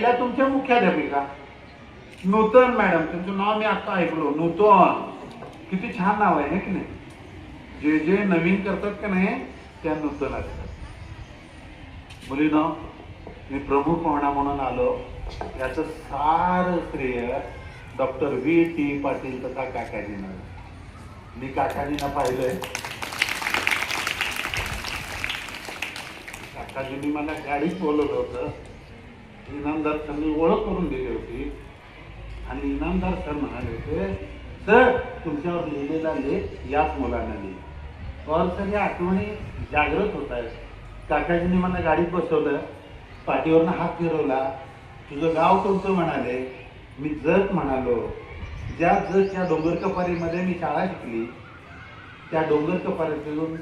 त्या तुमच्या मुख्याध्यापिका नूतन मॅडम, तुमचं नाव मी आता ऐकलो, नूतन. किती छान नाव आहे की नाही. जे जे नवीन करतात का नाही त्या नूतन असतात. मुलीनं मी प्रमुख पाहुणा म्हणून आलो, याचं सार श्रेय डॉक्टर V.T. पाटील तथा काकाजींना. मी काकाजींना पाहिलंय. काकाजींनी मला गाडीत बोलवलं होतं. इनामदार सरनी ओळख करून दिली होती आणि इनामदार सर म्हणाले होते, सर तुमच्यावर लिहिलेला लेख याच मुलांना लिहि. और सर या आठवणी जागृत होत आहेत. काकाजींनी मला गाडीत बसवलं, पाठीवरनं हात फिरवला, तुझं गाव कोणतं म्हणाले. मी जत म्हणालो. ज्या जतच्या डोंगर कपारीमध्ये मी शाळा शिकली, त्या डोंगर कपारीतून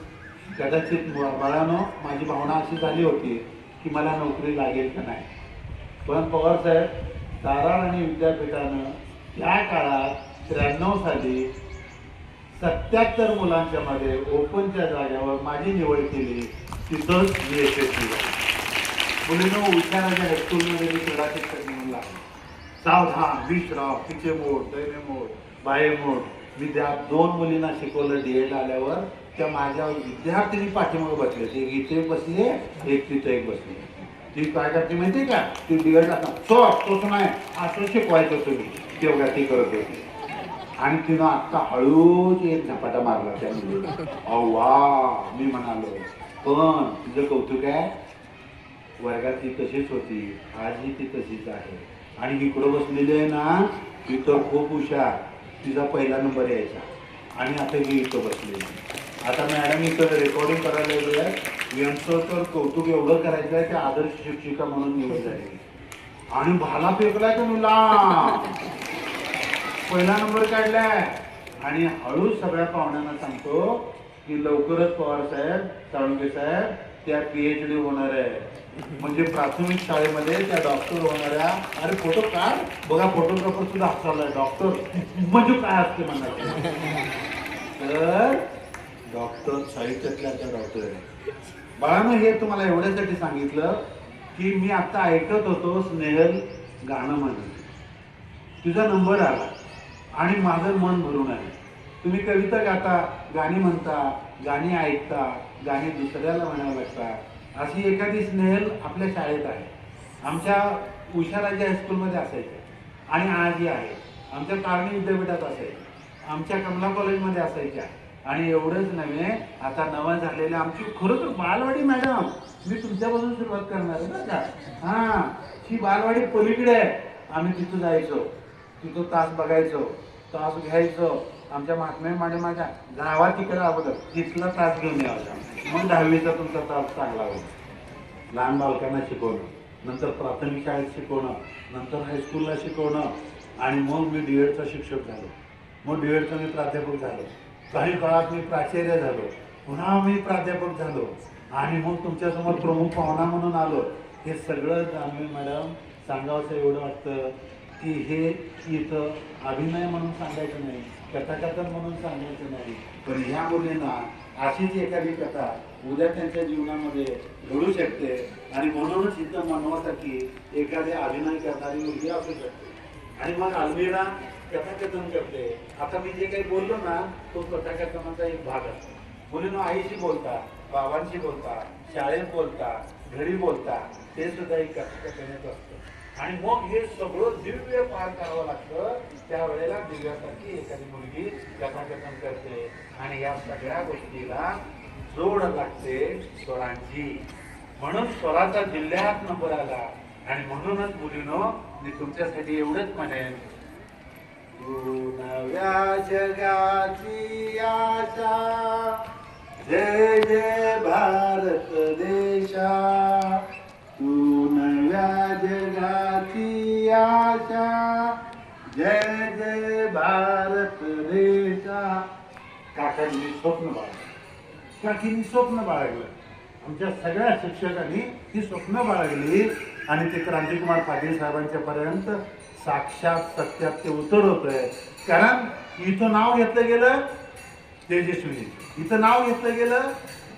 कदाचित बाळानं माझी भावना अशी झाली होती की मला नोकरी लागेल का नाही. पण पवार साहेब धाराळ आणि विद्यापीठानं त्या काळात 93 साली 77 मुलांच्या मध्ये ओपनच्या जागेवर माझी निवड केली. तिथंच मी यशस्वी झालो. मुलीनं हुशाराच्या हायस्कूलमध्ये मी क्रीडा शिक्षक म्हणून लागलो. सावधान, विश्राम, पिछे मोड, दैने मोड, बाहे मोड. मी त्या 2 मुलींना शिकवलं. DED आल्यावर त्या माझ्या विद्यार्थिनी पाठीमागे बसले. एक इथे बसले, एक तिथे एक बसले. ती काय करते माहिती का, ती DED तोच नाही असं शिकवायचं तुम्ही, तेवढ्या ती करत होती. आणि तिनं आत्ता हळूच एक झपाटा मारला त्या मुलीला. अव्वा, मी म्हणालो पण तुझं कौतुक आहे, वर्गात ती तशीच होती, आजही ती तशीच आहे. आणि इकडं बसलेली आहे ना, ती तर खूप हुशार, तिचा पहिला नंबर यायचा. आणि आता ही इथं बसलेली. आता मॅडम इथं रेकॉर्डिंग करायला गेली आहे. यांचं तर कौतुक एवढं करायचं आहे की आदर्श शिक्षिका म्हणून निवड झाली. आणि भाला फेकलाय तर मुला पहिला नंबर काढलाय. आणि हळूच सगळ्या पाहुण्यांना सांगतो की लवकरच पवार साहेब, साळुंखे साहेब त्या PhD होणार आहे. म्हणजे प्राथमिक शाळेमध्ये त्या डॉक्टर होणाऱ्या. अरे फोटो काढ बघा, फोटोग्राफर सुद्धा हसावलाय. डॉक्टर म्हणजे काय असते म्हणणार. तर डॉक्टर साहित्यातल्या त्या डॉक्टर आहे. बाळानं हे तुम्हाला एवढ्यासाठी सांगितलं की मी आता ऐकत होतो स्नेहल गाणं म्हणून, तुझा नंबर आला आणि माझं मन भरून आहे. तुम्ही कविता गाता, गाणी म्हणता, गाणी ऐकता, गाणी दुसऱ्याला म्हणावं लागतात. अशी एखादी स्नेहल आपल्या शाळेत आहे. आमच्या उषाराजी हायस्कूलमध्ये असायचे आणि आजही आहे. आमच्या कारणी विद्यापीठात असायचे, आमच्या कमला कॉलेजमध्ये असायच्या. आणि एवढंच नव्हे, आता नवं झालेलं आमची खरं तर बालवाडी मॅडम, मी तुमच्यापासून सुरुवात करणार आहे ना का. हां, ही बालवाडी पलीकडे आहे. आम्ही तिथं जायचो, तिथं तास बघायचो, तास घ्यायचो. आमच्या महात्मा मॅडमाच्या गावात तिकडे अगोदर तिथला तास घेऊन यायचा. मग 10वीचा तुमचा तास चांगला होता. लहान बालकांना शिकवणं, नंतर प्राथमिक शाळेत शिकवणं, नंतर हायस्कूलला शिकवणं. आणि मग मी DEDचा शिक्षक झालो. मग DEDचा मी प्राध्यापक झालो. काही काळात मी प्राचार्य झालो, पुन्हा मी प्राध्यापक झालो. आणि मग तुमच्यासमोर प्रमुख पाहुणा म्हणून आलो. हे सगळं जान्हवी मॅडम सांगावंसं एवढं वाटतं की हे इथं अभिनय म्हणून सांगायचं नाही, कथाकथन म्हणून सांगायचं नाही. पण ह्या मुलींना अशीच एखादी कथा उद्या त्यांच्या जीवनामध्ये घडू शकते. आणि म्हणूनच इथं म्हणण्यासाठी एखादी अभिनय करणारी मुलगी असू शकते. आणि मग अलमीरा कथाकथन करते. आता मी जे काही बोललो ना, तो कथाकथनाचा एक भाग असतो. मुलींना आईशी बोलता, बाबांशी बोलता, शाळेत बोलता, घरी बोलता, ते सुद्धा एक कथाकथनच असतं. आणि मग हे सगळं दिव्य पार करावं लागतं. त्यावेळेला दिव्यासारखी एखादी मुलगी कथाकथन करते. आणि या सगळ्या गोष्टीला जोड लागते स्वरांची. म्हणून स्वराचा जिल्ह्यात नंबर आला. आणि म्हणूनच मुलीनो, मी तुमच्यासाठी एवढंच म्हणेन, तू नव्या जगाची आशा, जय जय भारत देशा. तू नव्या जगाची आशा, जय जय भारत देशा. काकांनी स्वप्न बाळगलं, काकींनी स्वप्न बाळगलं. आमच्या सगळ्या शिक्षकांनी ही स्वप्न बाळगली. आणि ते क्रांतिकुमार पाटील साहेबांच्या पर्यंत साक्षात सत्यात ते उतरवतंय. कारण इथं नाव घेतलं गेलं तेजस्विनी, इथं नाव घेतलं गेलं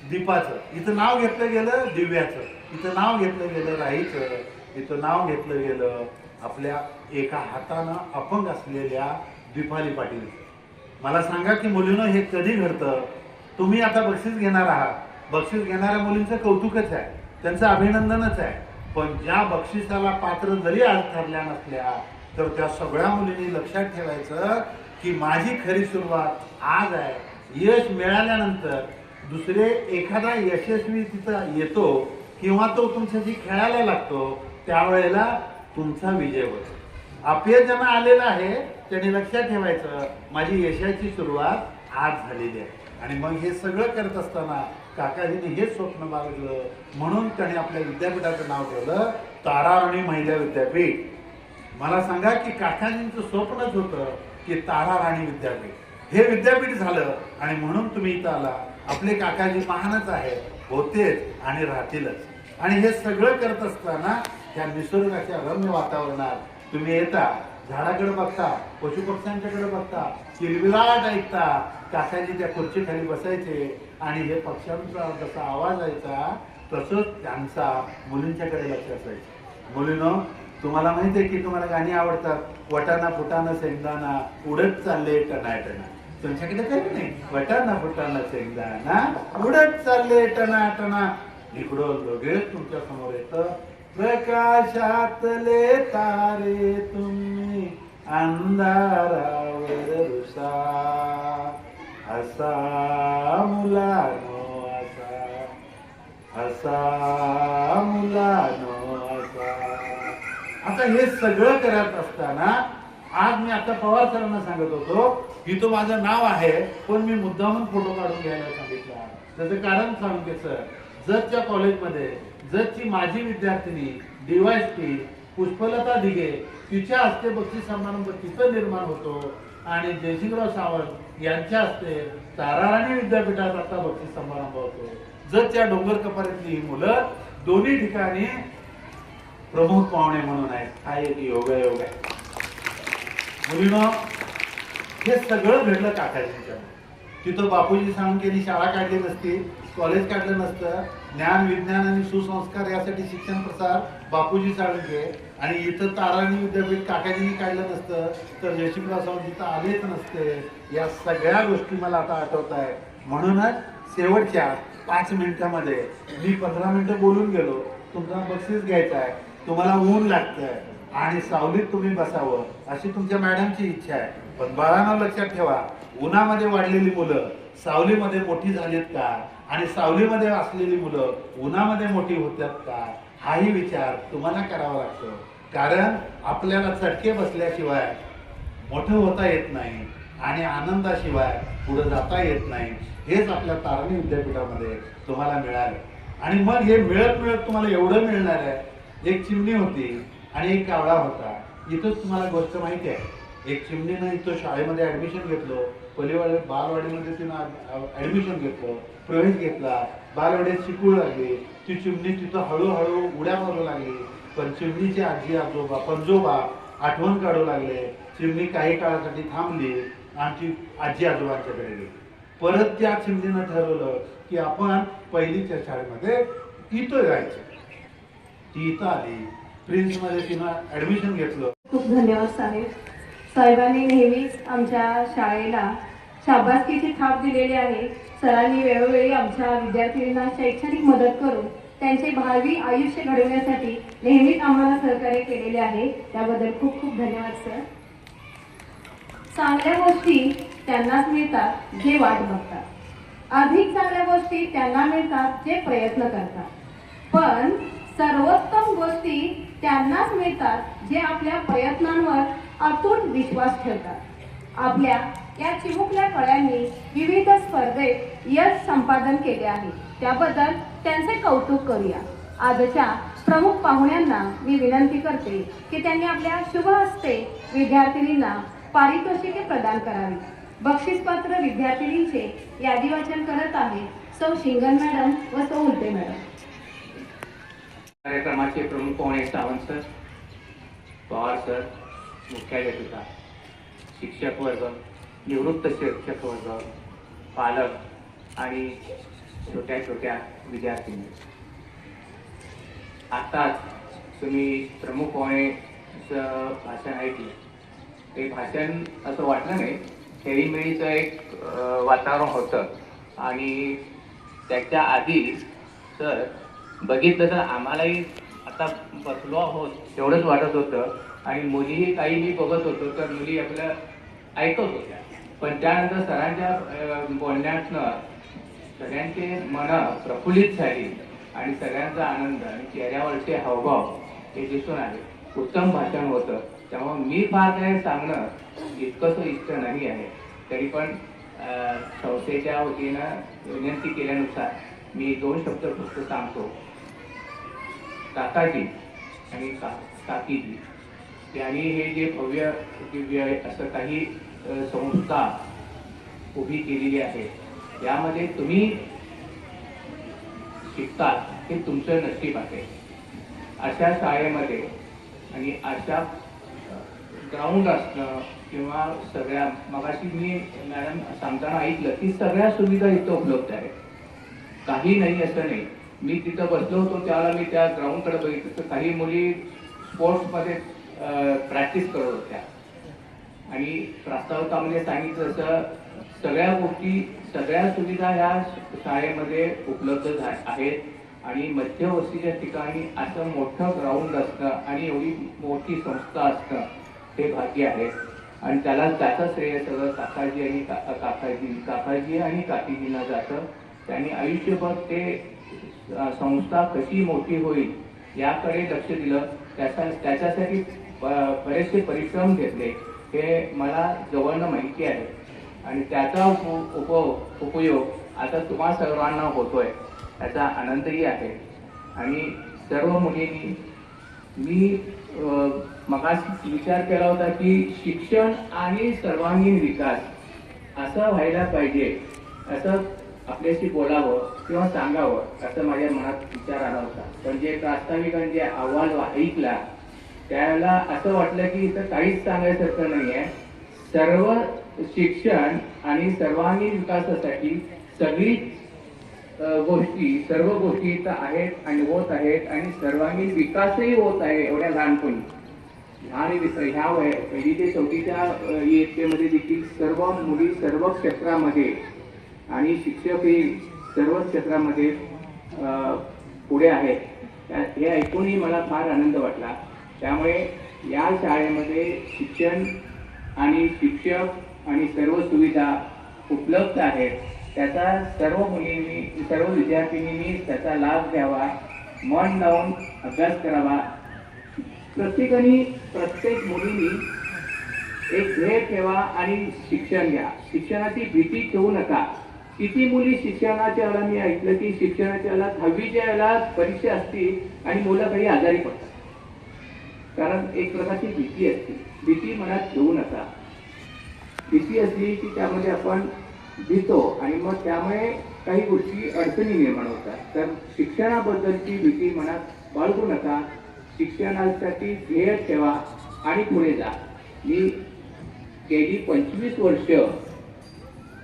दीपाचं, इथं नाव घेतलं गेलं दिव्याचं, इथं नाव घेतलं गेलं राहीचं. इथं नाव घेतलं गेलं आपल्या एका हातानं अपंग असलेल्या दीपाली पाटील. मला सांगा की मुलीनं हे कधी घडतं? तुम्ही आता बक्षीस घेणार आहात, बक्षीस घेणाऱ्या मुलींचं कौतुकच आहे, त्यांचं अभिनंदनच आहे. पण ज्या बक्षिसाला पात्र जरी आज ठरल्या नसल्या तर त्या सगळ्या मुलींनी लक्षात ठेवायचं की माझी खरी सुरुवात आज आहे. यश मिळाल्यानंतर दुसरे एखादा यशस्वी तिथं येतो किंवा तो तुमच्याशी खेळायला लागतो, त्यावेळेला तुमचा विजय होतो. अपयश ज्यांना आलेला आहे त्यांनी लक्षात ठेवायचं माझी यशाची सुरुवात आज झालेली आहे. आणि मग हे सगळं करत असताना काकाजींनी हेच स्वप्न बाळगलं, म्हणून त्याने आपल्या विद्यापीठाचं नाव ठेवलं ताराराणी महिला विद्यापीठ. मला सांगा की काकाजींचं स्वप्नच होतं की ताराराणी विद्यापीठ हे विद्यापीठ झालं, आणि म्हणून तुम्ही इथं आला. आपले काकाजी महानच आहे, होतेच आणि राहतीलच. आणि हे सगळं करत असताना त्या निसर्गाच्या रम्य वातावरणात तुम्ही येता, झाडाकडे बघता, पशुपक्ष्यांच्याकडे बघता, किलबिलाट ऐकता. काकाजी त्या खुर्चीखाली बसायचे आणि हे पक्ष्यांचा जसा आवाज यायचा तसंच त्यांचा मुलींच्याकडे लक्ष असायचं. मुलीनं, तुम्हाला माहिती आहे की तुम्हाला गाणी आवडतात, वटाणा फुटाणा शेंगदाणा उडत चालले टनाटना. तुमच्याकडे काही नाही, वटाणा फुटाणा शेंगदाणा उडत चालले टनाटना. इकडं लगेच तुमच्या समोर येतं प्रकाशातले तारे तुम्ही अंधारावर रुसा, असा मुलानो असा, असा मुलानो असा. आता हे सगळं करत असताना आज मी आता पवार सरांना सांगत होतो की तो माझं नाव आहे, पण मी मुद्दामून फोटो काढून घ्यायला सांगितला. त्याचं कारण सांगते सर, जतच्या कॉलेजमध्ये जतची माजी विद्यार्थिनी DYSP पुष्पलता दिघे तिच्या हस्ते बक्षीस समारंभ तिथं निर्माण होतो, आणि जयसिंगराव सावंत यांच्या हस्ते ताराराणी विद्यापीठात आता बक्षीस समारंभ होतो. जतच्या डोंगर कपारीतली ही मुलं दोन्ही ठिकाणी प्रमुख पाहुणे म्हणून आहेत. हा एक योगायोग आहे. मुलीनं, हे सगळं घडलं काकाजींच्या. तिथं बापूजी साळुंखेंनी शाळा काढली नसती, कॉलेज काढलं नसतं, ज्ञान विज्ञान आणि सुसंस्कार यासाठी शिक्षण प्रसार बापूजी साळुंखे, आणि इथं ताराराणी विद्यापीठ काकाजींनी काढलं नसतं तर जयसिंगराव सावंत तिथं आलेच नसते. या सगळ्या गोष्टी मला आता आठवत आहे. म्हणूनच शेवटच्या 5 मिनिटामध्ये मी 15 मिनिटं बोलून गेलो. तुमचा बक्षीस घ्यायचं आहे, तुम्हाला ऊन लागतंय आणि सावलीत तुम्ही बसावं अशी तुमच्या मॅडमची इच्छा आहे. पण बाळांनो लक्षात ठेवा, उन्हामध्ये वाढलेली मुलं सावलीमध्ये मोठी झालीत का, आणि सावलीमध्ये असलेली मुलं उन्हामध्ये मोठी होतात का, हाही विचार तुम्हाला करावा लागतो. कारण आपल्याला चटके बसल्याशिवाय मोठं होता येत नाही आणि आनंदाशिवाय पुढे जाता येत नाही. हेच आपल्या ताराराणी विद्यापीठामध्ये तुम्हाला मिळालं. आणि मग हे मिळत मिळत तुम्हाला एवढं मिळणार आहे. एक चिमणी होती आणि एक कावळा होता. इथंच तुम्हाला गोष्ट माहिती आहे. एक चिमणीनं इथं शाळेमध्ये ऍडमिशन घेतलं, बालवाडीमध्ये तिनं ऍडमिशन घेतलं, प्रवेश घेतला, बालवाडीत शिकू लागली. ती चिमणी तिथं हळूहळू उड्या मारू लागली. पण चिमणीचे आजी आजोबा पंजोबा आठवण काढू लागले. चिमणी काही काळासाठी थांबली आणि ती आजी आजोबांच्याकडे गेली. परत त्या चिमणीनं ठरवलं की आपण पहिलीच्या शाळेमध्ये इथं जायचं. ती इथं आली, प्रिन्स मध्ये तिनं ऍडमिशन घेतलं. खूप धन्यवाद साहेब. साहेबांनी नेहमीच आमच्या शाळेला शाबासकीची थाप दिलेली आहे. सरांनी वेळोवेळी आमच्या विद्यार्थ्यांना शैक्षणिक मदत करून त्यांचे भावी आयुष्य घडवण्यासाठी नेहमीच आम्हाला सहकार्य केलेले आहे. त्याबद्दल खूप खूप धन्यवाद सर. चांगल्या गोष्टी त्यांनाच मिळतात जे वाट बघतात, अधिक चांगल्या गोष्टी त्यांना मिळतात जे प्रयत्न करतात, पण सर्वोत्तम गोष्टी त्यांनाच मिळतात जे आपल्या प्रयत्नांवर अतूट विश्वास ठेवतात. आपल्या या चिमुकल्या कळ्यांनी विविध स्पर्धेत यश संपादन केले आहे, त्याबद्दल त्यांचे कौतुक करूया. आजच्या प्रमुख पाहुण्यांना मी विनंती करते की त्यांनी आपल्या शुभ हस्ते विद्यार्थिनींना पारितोषिके प्रदान करावी. बक्षीसपात्र विद्यार्थिनींचे यादी वाचन करत आहे सौ शिंगण मॅडम व सौ उलटे मॅडम. कार्यक्रमाचे प्रमुख पाहुणे सावंत सर, पवार सर, मुख्याध्यापिका, शिक्षक वर्ग, निवृत्त शिक्षक वर्ग, पालक आणि छोट्या छोट्या विद्यार्थिनी. आताच तुम्ही प्रमुख पाहुणेचं भाषण ऐकलं. ते भाषण असं वाटलं नाही, खेळीमेळीचं एक वातावरण होतं. आणि त्याच्या आधी तर बघितलं तर आम्हालाही आता बसलो आहोत एवढंच वाटत होतं. आणि मुलीही काही मी बघत होतो तर मुली आपलं ऐकत होत्या. पण त्यानंतर सरांच्या बोलण्यातनं सगळ्यांचे मन प्रफुल्लित झाली आणि सगळ्यांचा आनंद आणि चेहऱ्यावरचे हावभाव हे दिसून आले. उत्तम भाषण होतं. त्यामुळे मी फार काही सांगणं इतकंसं इष्ट नाही आहे. तरी पण संस्थेच्या वतीनं विनंती केल्यानुसार मी 2 शब्द फक्त सांगतो. काकाजी आणि काकीजी यांनी हे जे भव्य दिव्य असं काही संस्था उभी केलेली आहे, यामध्ये तुम्ही शिकतात हे तुमचं नशीब आहे. अशा शाळेमध्ये आणि अशा ग्राउंड असणं किंवा सगळ्या, मगाशी मी मॅडम सांगताना ऐकलं की सगळ्या सुविधा इथं उपलब्ध आहेत. काही नाही असं नाही. मी तिथं बसलो होतो त्यावेळेला मी त्या ग्राउंडकडे बघितलं तर काही मुली स्पोर्ट्समध्ये प्रॅक्टिस करत होत्या. आणि प्रास्ताविकामध्ये सांगितलं तसं सगळ्या गोष्टी, सगळ्या सुविधा ह्या शाळेमध्ये उपलब्ध आहेत. आणि मध्यवस्तीच्या ठिकाणी असं मोठं ग्राउंड असणं आणि एवढी मोठी संस्था असणं हे भाग्य आहे. आणि त्याला त्याचं श्रेय सगळं काकाजी आणि काकाजी आणि काकीजींना जातं. त्यांनी आयुष्यभर ते संस्था कशी मोठी होईल याकडे लक्ष दिलं. त्याच्यासाठी बरेचसे परिश्रम घेतले हे मला जवळनं माहिती आहे. आणि त्याचा उपयोग आता तुम्हा सर्वांना होतोय, त्याचा आनंदही आहे. आणि सर्व मुलींनी, मी मगाशी विचार केला होता की शिक्षण आणि सर्वांगीण विकास असं व्हायला पाहिजे, असं आपल्याशी बोलावं किंवा सांगावं असं माझ्या मनात विचार आला होता. पण जे प्रास्ताविक आणि जे अहवाल ऐकला त्यावेळेला असं वाटलं की इथं काहीच सांगायसारखं नाही आहे. सर्व शिक्षण आणि सर्वांगीण विकासासाठी सगळी सर्व गोष्टी इथं आहेत आणि होत आहेत. आणि सर्वांगीण विकासही होत आहे एवढ्या लहानपणी. आणि ह्या पहिली ते 4च्या इयत्तेमध्ये देखील सर्व मुली सर्व क्षेत्रामध्ये आणि शिक्षकही सर्व क्षेत्रामध्ये पुढे आहेत. हे ऐकूनही मला फार आनंद वाटला. त्यामुळे या शाळेमध्ये शिक्षण आणि शिक्षक आणि सर्व सुविधा उपलब्ध आहेत. त्याचा सर्व मुलींनी, सर्व विद्यार्थिनींनी त्याचा लाभ घ्यावा, मन लावून अभ्यास करावा. प्रत्येक मुलींनी एक ध्येय ठेवा आणि शिक्षण घ्या. शिक्षणाची भीती ठेवू नका. किती मुली शिक्षणाच्या वेळेला, मी ऐकलं की शिक्षणाच्या वेळेला 10वीच्या वेळेला परीक्षा असती आणि मुलं काही आजारी पडतात. कारण एक प्रकारची भीती असते. भीती मनात ठेवू नका. भीती असली की त्यामध्ये आपण भीतो आणि मग त्यामुळे काही गोष्टी अडचणी निर्माण होतात. तर शिक्षणाबद्दलची भीती मनात बाळगू नका. शिक्षणासाठी ध्येय ठेवा आणि पुढे जा. मी गेली 25 वर्ष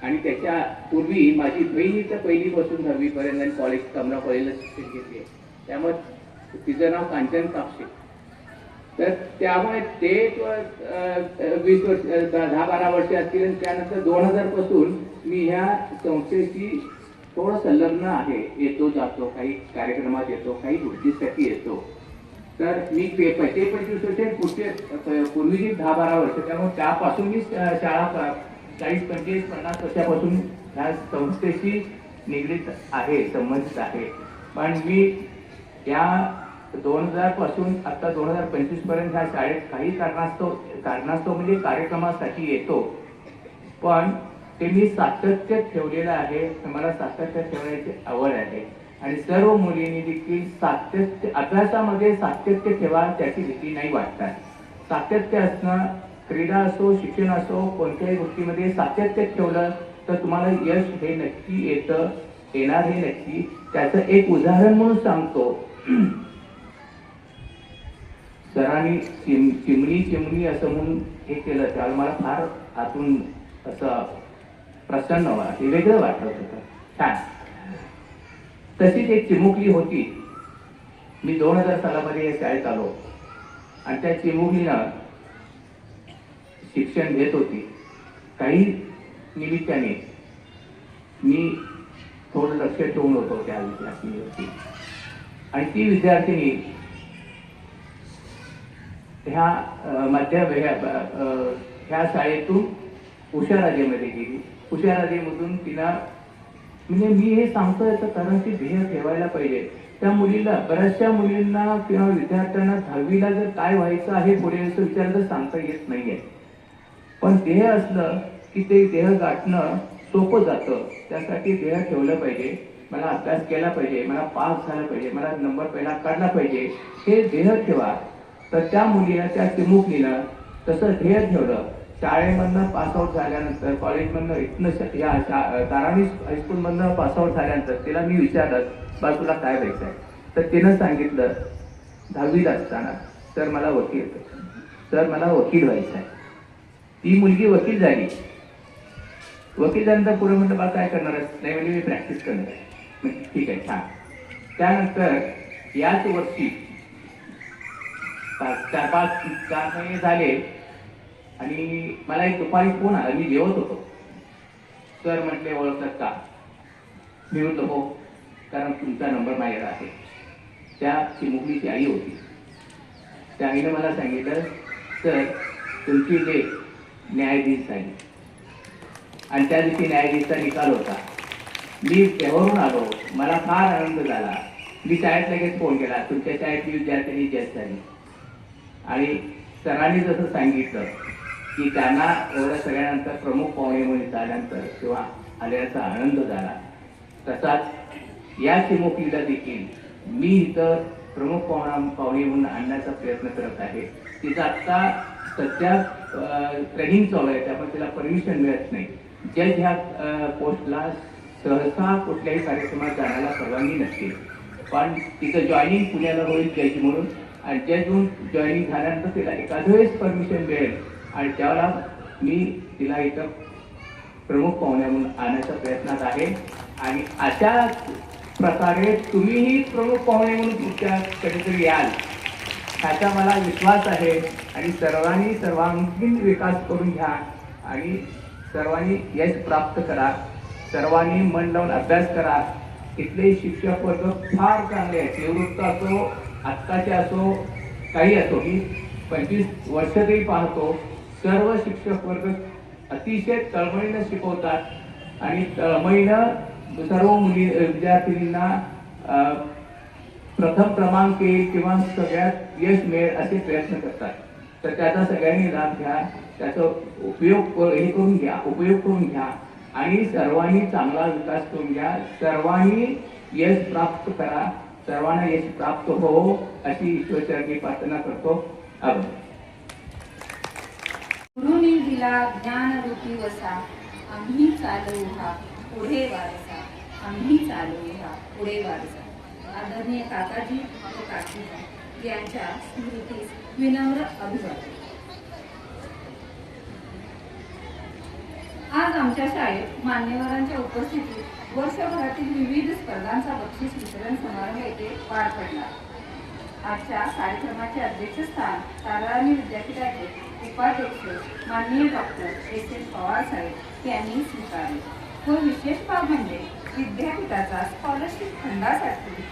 आणि त्याच्या पूर्वी माझी बहिणी तर 1लीपासून 10वीपर्यंत आणि कमला कॉलेजला शिक्षण घेतले. त्यामुळे तिचं नाव कांचन कापसे. तर त्यामुळे ते 20 वर्ष 10-12 वर्ष असतील. आणि त्यानंतर 2000 पासून मी ह्या संस्थेशी थोडं संलग्न आहे. येतो जातो, काही कार्यक्रमात येतो, काही गोष्टीसाठी येतो. तर मी 25 वर्ष पूर्वीची 10-12 वर्ष, त्यामुळे त्यापासून मी शाळा 40-50 वर्षापासून ह्या संस्थेशी निगडीत आहे, संबंधित आहे. पण मी या 2000 पासून आता 2025 पर्यंत ह्या शाळेत काही कारणास्तव म्हणजे कार्यक्रमासाठी येतो. पण ते मी सातत्य ठेवलेलं आहे. मला सातत्य ठेवण्याची आवड आहे. आणि सर्व मुलींनी देखील सातत्य, अभ्यासामध्ये सातत्य ठेवा, त्याची भीती नाही वाटतात. सातत्य असणं, क्रीडा असो, शिक्षण असो, कोणत्याही गोष्टीमध्ये सातत्य ठेवलं तर तुम्हाला यश हे नक्की येणार हे नक्की. त्याचं एक उदाहरण म्हणून सांगतो. सरांनी चिमणी असं म्हणून हे केलं, त्यावेळेला मला फार आतून असं प्रसन्न हे वेगळं वाटत होतं. छान. तशीच एक चिमुकली होती. मी 2000 सालामध्ये या शाळेत आलो आणि त्या चिमुकलीनं शिक्षण घेत होती. काही निमित्ताने मी थोडं लक्ष ठेवून होतो त्या विद्यार्थिनीवरती आणि ती विद्यार्थिनी ह्या शाळेतून उषाराजेमध्ये गेली. उषाराजेमधून तिला म्हणजे मी हे सांगतोय तर कारण ती ध्येय ठेवायला पाहिजे. त्या मुलीला बऱ्याचशा मुलींना किंवा विद्यार्थ्यांना 10वीला जर काय व्हायचं आहे पुढे असं विचार तर सांगता येत नाहीये. पण ध्येय असलं की ते ध्येय गाठणं सोपं जातं. त्यासाठी ध्येय ठेवलं पाहिजे. मला अभ्यास केला पाहिजे, मला पास झाला पाहिजे, मला नंबर पहिला काढला पाहिजे, हे ध्येय ठेवा. तर त्या मुलीनं त्या चिमुकलीनं तसं ध्येय ठेवलं. शाळेमधनं पासआउट झाल्यानंतर कॉलेजमधनं इथनं ताराणी हायस्कूलमधनं पासआउट झाल्यानंतर तिला मी विचारलं बा तुला काय व्हायचं आहे. तर तिनं सांगितलं 10वीला असताना सर मला वकील व्हायचं आहे. ती मुलगी वकील झाली. वकील झाल्यानंतर पुढे म्हटलं बा काय करणार आहे. नाही म्हणजे मी प्रॅक्टिस करणार आहे. ठीक आहे छान. त्यानंतर याच वर्षी 4 महिने झाले आणि मला एक दुपारी फोन आला. मी जेवत होतो. सर म्हटले ओळखतात का. मी म्हटलं हो कारण तुमचा नंबर माझ्याकडे आहे. त्या चिमुकलीची आई होती. त्या आईने मला सांगितलं सर तुमची लेक न्यायाधीश झाली आणि त्या दिवशी न्यायाधीशचा निकाल होता. मी तेव्हारून आलो. मला फार आनंद झाला. मी शाळेत लगेच फोन केला तुमच्या शाळेतली विद्यार्थिनी जज झाली आणि सरांनी जसं सांगितलं की त्यांना एवढ्या सगळ्यानंतर प्रमुख पाहुणे म्हणून आल्यानंतर किंवा आल्याचा आनंद झाला. तसाच या चिमुकलीला देखील मी इथं प्रमुख पाहुणे म्हणून आणण्याचा प्रयत्न करत आहे. तिचं आत्ता सध्या ट्रेनिंग चालू आहे त्यामुळे तिला परमिशन मिळत नाही. जज ह्या पोस्टला सहसा कुठल्याही कार्यक्रमात जाण्याला परवानगी नसते. पण तिचं जॉईनिंग पुण्याला होईल जज म्हणून आणि जज म्हणून जॉईनिंग झाल्यानंतर तिला एखाद्या वेळेस परमिशन मिळेल आणि त्यावेळेला मी तिला इथं प्रमुख पाहुण्या म्हणून आणण्याच्या प्रयत्नात आहे. आणि अशा प्रकारे तुम्हीही प्रमुख पाहुणे म्हणून तुमच्या कधीतरी याल ह्याचा मला विश्वास आहे. आणि सर्वांनी सर्वांगीण विकास करून घ्या आणि सर्वांनी यश प्राप्त करा. सर्वांनी मन लावून अभ्यास करा. इथले शिक्षक वर्ग फार चांगले आहेत. निवृत्त असो आत्ताचे असो काही असो. मी 25 वर्ष तरी पाहतो. सर्व शिक्षक वर्ग अतिशय तळमळीनं शिकवतात आणि तळमळीनं सर्व विद्यार्थिनींना प्रथम क्रमांक येईल किंवा सगळ्यात यश मिळेल असे प्रयत्न करतात. तर त्याचा सगळ्यांनी लाभ घ्या. त्याचा उपयोग करून घ्या आणि सर्वांनी चांगला विकास करून घ्या. सर्वांनी यश प्राप्त करा. सर्वांना यश प्राप्त हो अशी ईश्वरचरणी प्रार्थना करतो. आभार. गुरुनी दिला ज्ञान रूपी वसा आम्ही चालू हा पुढे वारसा. आम्ही चालू हा पुढे वारसा. आदरणीय काकाजी व काकीजी यांच्या स्मृतीस विनम्र अभिवादन. आज आमच्या शाळेत मान्यवरांच्या उपस्थितीत वर्षभरातील विविध स्पर्धांचा बक्षीस वितरण समारंभ येथे पार पडला. आजच्या कार्यक्रमाचे अध्यक्षस्थान ताराराणी विद्यापीठाचे उपाध्यक्ष माननीय डॉक्टर S.N. पवार साहेब यांनी स्वीकारले व विशेष बाब म्हणजे विद्यापीठाचा स्कॉलरशिप फंडासाठी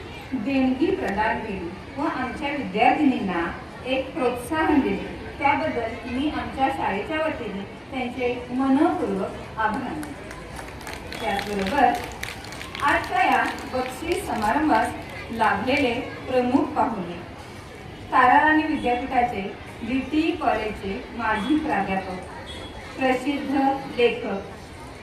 देणगी प्रदान केली व आमच्या विद्यार्थिनींना एक प्रोत्साहन दिले. त्याबद्दल मी आमच्या शाळेच्या वतीने त्यांचे मनपूर्वक आभार मानते. त्याचबरोबर आजच्या या बक्षीस समारंभास लाभलेले प्रमुख पाहुणे ताराराणी विद्यापीठाचे DT कॉलेजचे माजी प्राध्यापक, प्रसिद्ध लेखक,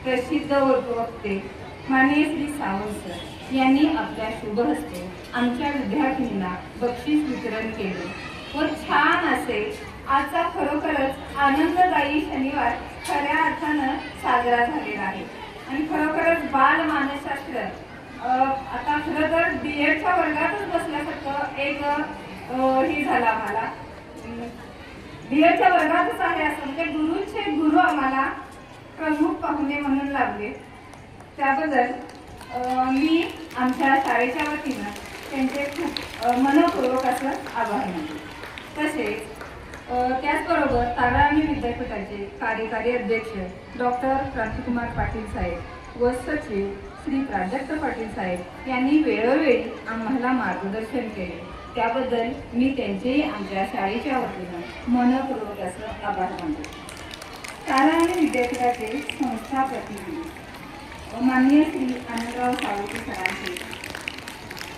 प्रसिद्ध वक्ते माननीय श्री सावंत सर यांनी आपल्या शुभ हस्ते आमच्या विद्यार्थिनींना बक्षीस वितरण केले व छान असे आजचा खरोखरच आनंददायी शनिवार खऱ्या अर्थानं साजरा झालेला आहे. आणि खरोखरच बाल मानसशास्त्र आता खरं तर B.Edच्या वर्गातच बसल्यासारखं एक हे झालं आम्हाला. B.Edच्या वर्गातच आहे असं म्हणजे गुरुंचे गुरु आम्हाला प्रमुख पाहुणे म्हणून लाभले. त्याबद्दल मी आमच्या शाळेच्या वतीनं त्यांचे खूप मनपूर्वक असं आभार मानते. तसेच त्याचबरोबर ताराराणी विद्यापीठाचे कार्यकारी अध्यक्ष डॉक्टर क्रांतिकुमार पाटील साहेब व सचिव श्री प्राजक्त पाटील साहेब यांनी वेळोवेळी आम्हाला मार्गदर्शन केले. त्याबद्दल मी त्यांचेही आमच्या शाळेच्या वतीनं मनपूर्वक असं आभार मानते. ताराराणी विद्यापीठाचे संस्था प्रतिनिधी माननीय श्री आनंदराव साळुंखे सरांचे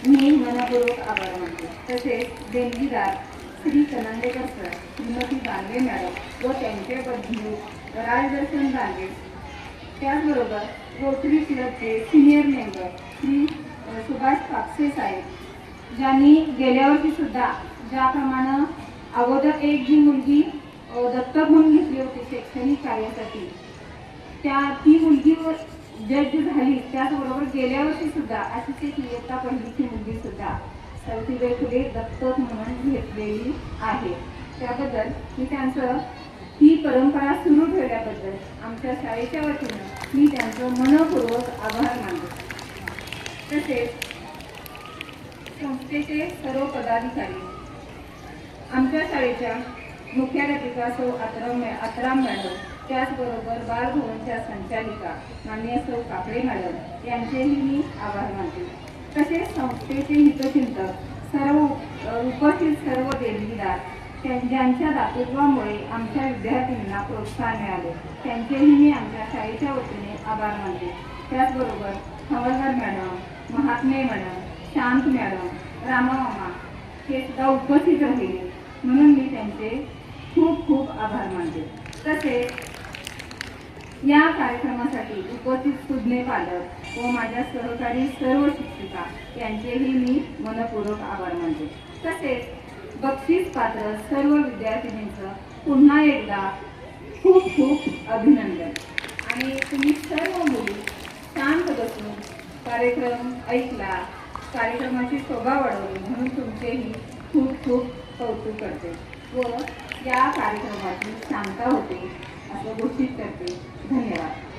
मी मनपूर्वक आभार मानते. तसेच देणगीदार श्री कनांडेकर सर, श्रीमती दानवे मॅडम व त्यांचे बंधू राजदर्शन दानवे, त्याचबरोबर रोटरी क्लबचे सिनियर मेंबर श्री सुभाष कापसे साहेब, ज्यांनी गेल्या वर्षी सुद्धा ज्याप्रमाणे अगोदर एक जी मुलगी दत्तक म्हणून घेतली होती शैक्षणिक कार्यासाठी, ती मुलगी जज झाली, त्याचबरोबर गेल्या वर्षी सुद्धा अशीच एक इयत्ता पहिलीची मुलगी सुद्धा सावित्रीबाई फुले दत्तक म्हणून घेतलेली आहे. त्याबद्दल मी त्यांचं ही परंपरा सुरू ठेवल्याबद्दल आमच्या शाळेच्या वतीनं मी त्यांचं मनपूर्वक आभार मानते. तसेच संस्थेचे सर्व पदाधिकारी, आमच्या शाळेच्या मुख्याध्यापिका सौ आत्राम मॅडम, त्याचबरोबर बालभवनच्या संचालिका माननीय सौ काकडे मॅडम यांचेही मी आभार मानते. तसेच संस्थेचे हितचिंतक, सर्व उपस्थित सर्व देणगीदार, ज्यांच्या दातृत्वामुळे आमच्या विद्यार्थ्यांना प्रोत्साहन मिळाले, त्यांचेही मी आमच्या शाळेच्या वतीने आभार मानते. त्याचबरोबर हवालदार मॅडम, महात्मे मॅडम, शांत मॅडम, रामामामा हे सुद्धा उपस्थित राहिले, म्हणून मी त्यांचे खूप खूप आभार मानते. तसेच या कार्यक्रमासाठी उपस्थित सुज्ञ पालक व माझ्या सहकारी सर्व शिक्षिका यांचेही मी मनपूर्वक आभार मानते. तसेच बक्षीस पात्र सर्व विद्यार्थिनींचं पुन्हा एकदा खूप खूप अभिनंदन. आणि तुम्ही सर्व मुली शांत बसून कार्यक्रम ऐकला, कार्यक्रमाची शोभा वाढवली, म्हणून तुमचेही खूप खूप कौतुक करते व या कार्यक्रमाची शांता होते असं घोषित करते. धन्यवाद.